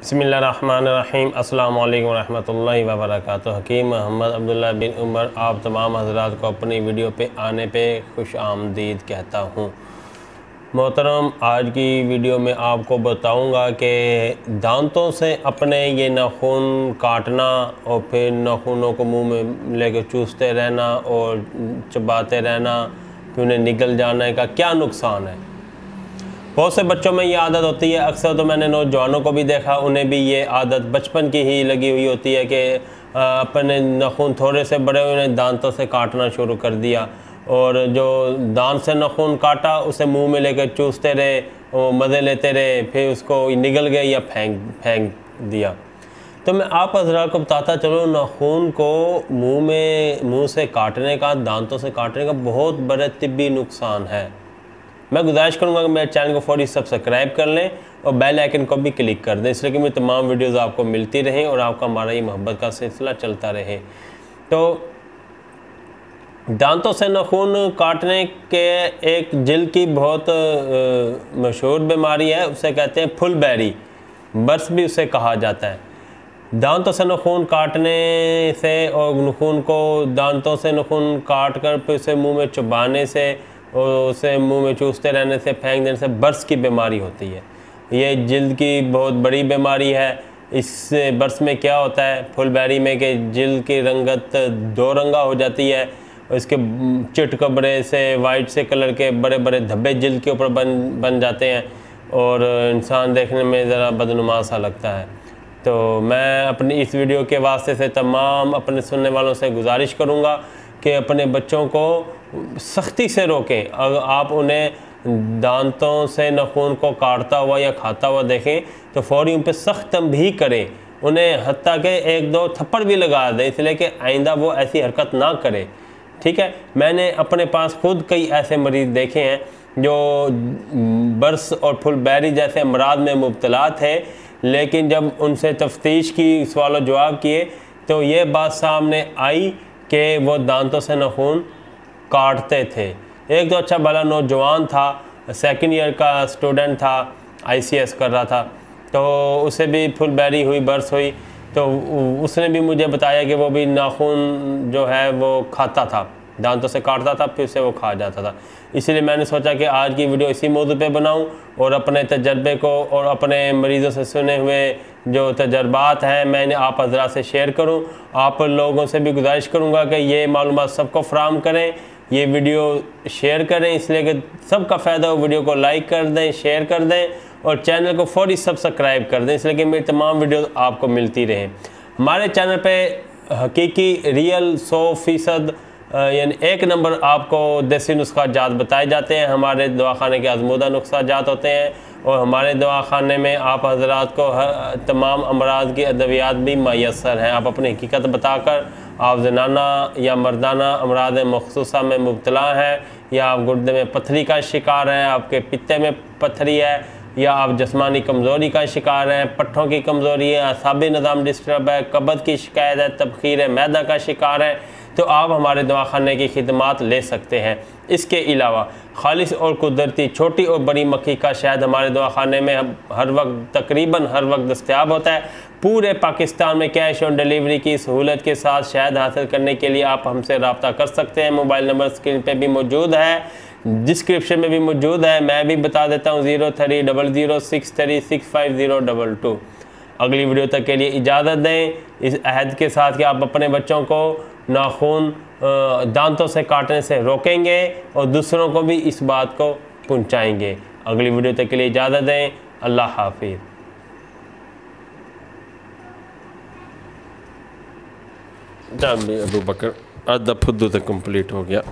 बिस्मिल्लाहिर्रहमानिर्रहीम अस्सलामु अलैकुम रहमतुल्लाहि व बरकातुहू। हकीम मोहम्मद अब्दुल्ला बिन उमर आप तमाम हज़रात को अपनी वीडियो पे आने पे खुश आमदीद कहता हूँ। मोहतरम, आज की वीडियो में आपको बताऊँगा कि दांतों से अपने ये नाखून काटना और फिर नाखूनों को मुंह में लेकर चूसते रहना और चबाते रहना, फिर उन्हें निगल जाने का क्या नुकसान है। बहुत से बच्चों में ये आदत होती है, अक्सर तो मैंने नौजवानों को भी देखा, उन्हें भी ये आदत बचपन की ही लगी हुई होती है कि अपने नाखून थोड़े से बड़े हुए उन्हें दांतों से काटना शुरू कर दिया और जो दांत से नाखून काटा उसे मुंह में लेकर चूसते रहे और मज़े लेते रहे, फिर उसको निगल गए या फेंक दिया। तो मैं आप हज़रात को बताता चलूँ, नाखून को मुंह से काटने का, दांतों से काटने का बहुत बड़ा तिब्बी नुकसान है। मैं गुजारिश करूंगा कि मेरे चैनल को फौरी सब्सक्राइब कर लें और बेल आइकन को भी क्लिक कर दें, इसलिए कि मेरी तमाम वीडियोस आपको मिलती रहें और आपका हमारा ये मोहब्बत का सिलसिला चलता रहे। तो दांतों से नाखून काटने के एक जिल्द की बहुत मशहूर बीमारी है, उसे कहते हैं फुलबेरी, बर्स भी उसे कहा जाता है। दांतों से नाखून काटने से और नाखून को दांतों से नाखून काट कर फिर उसे मुँह में चबाने से और उसे मुंह में चूसते रहने से, फेंक देने से बर्स की बीमारी होती है। ये जिल्द की बहुत बड़ी बीमारी है। इससे बर्स में क्या होता है, फुलबेरी में, कि जिल्द की रंगत दो रंगा हो जाती है। इसके चिटकबरे से वाइट से कलर के बड़े बड़े धब्बे जिल्द के ऊपर बन जाते हैं और इंसान देखने में ज़रा बदनुमा सा लगता है। तो मैं अपनी इस वीडियो के वास्ते से तमाम अपने सुनने वालों से गुजारिश करूँगा कि अपने बच्चों को सख्ती से रोकें। अगर आप उन्हें दांतों से नाखून को काटता हुआ या खाता हुआ देखें तो फ़ौरी उन पर सख्त तंबीह करें, उन्हें हत्ता के एक दो थप्पड़ भी लगा दें, इसलिए कि आइंदा वो ऐसी हरकत ना करे। ठीक है, मैंने अपने पास खुद कई ऐसे मरीज़ देखे हैं जो बर्स और फुलबेरी जैसे अमराज में मुब्तला थे, लेकिन जब उनसे तफ्तीश की, सवाल जवाब किए तो ये बात सामने आई कि वो दांतों से नाखून काटते थे। एक तो अच्छा भला नौजवान था, सेकंड ईयर का स्टूडेंट था, ICS कर रहा था, तो उसे भी फुलबेरी हुई, बर्स हुई, तो उसने भी मुझे बताया कि वो भी नाखून जो है वो खाता था, दांतों से काटता था, फिर से वो खा जाता था। इसलिए मैंने सोचा कि आज की वीडियो इसी मौजू पे बनाऊं और अपने तजर्बे को और अपने मरीज़ों से सुने हुए जो तजर्बात हैं मैंने आप हज़रात से शेयर करूं। आप लोगों से भी गुजारिश करूंगा कि ये मालूमात सबको फराहम करें, ये वीडियो शेयर करें, इसलिए कि सबका फ़ायदा हो। वीडियो को लाइक कर दें, शेयर कर दें और चैनल को फौरी सब्सक्राइब कर दें, इसलिए कि मेरी तमाम वीडियो आपको मिलती रहे। हमारे चैनल पे हकीकी रियल 100% यानी एक नंबर आपको देसी नुस्खा जात बताए जाते हैं। हमारे दवाखाने के आजमूदा नुस्खा जात होते हैं और हमारे दवाखाने में आप हज़रात को तमाम अमराज की अद्वियात भी मैसर हैं। आप अपनी हकीकत बताकर आप जनाना या मर्दाना अमराज मखसूसा में मुब्तला हैं, या आप गुर्दे में पथरी का शिकार हैं, आपके पित्ते में पथरी है, या आप जिस्मानी कमज़ोरी का शिकार हैं, पट्ठों की कमज़ोरी है, असाबी निज़ाम डिस्टर्ब है, कब्ज़ की शिकायत है, तबखीर मैदा का शिकार है, तो आप हमारे दवाखाने की खिदमात ले सकते हैं। इसके अलावा खालिस और कुदरती छोटी और बड़ी मक्खी का शहद हमारे दवाखाने में हर वक्त, तकरीबन हर वक्त दस्तयाब होता है। पूरे पाकिस्तान में कैश ऑन डिलीवरी की सहूलत के साथ शहद हासिल करने के लिए आप हमसे रब्ता कर सकते हैं। मोबाइल नंबर स्क्रीन पे भी मौजूद है, डिस्क्रिप्शन में भी मौजूद है, मैं भी बता देता हूँ, 0300636502। अगली वीडियो तक के लिए इजाज़त दें, इस अहद के साथ कि आप अपने बच्चों को नाखून दांतों से काटने से रोकेंगे और दूसरों को भी इस बात को पहुंचाएंगे। अगली वीडियो तक के लिए इजाज़त दें। अल्लाह हाफिज़। अबू बकर आधा फुद्दू तक कंप्लीट हो गया।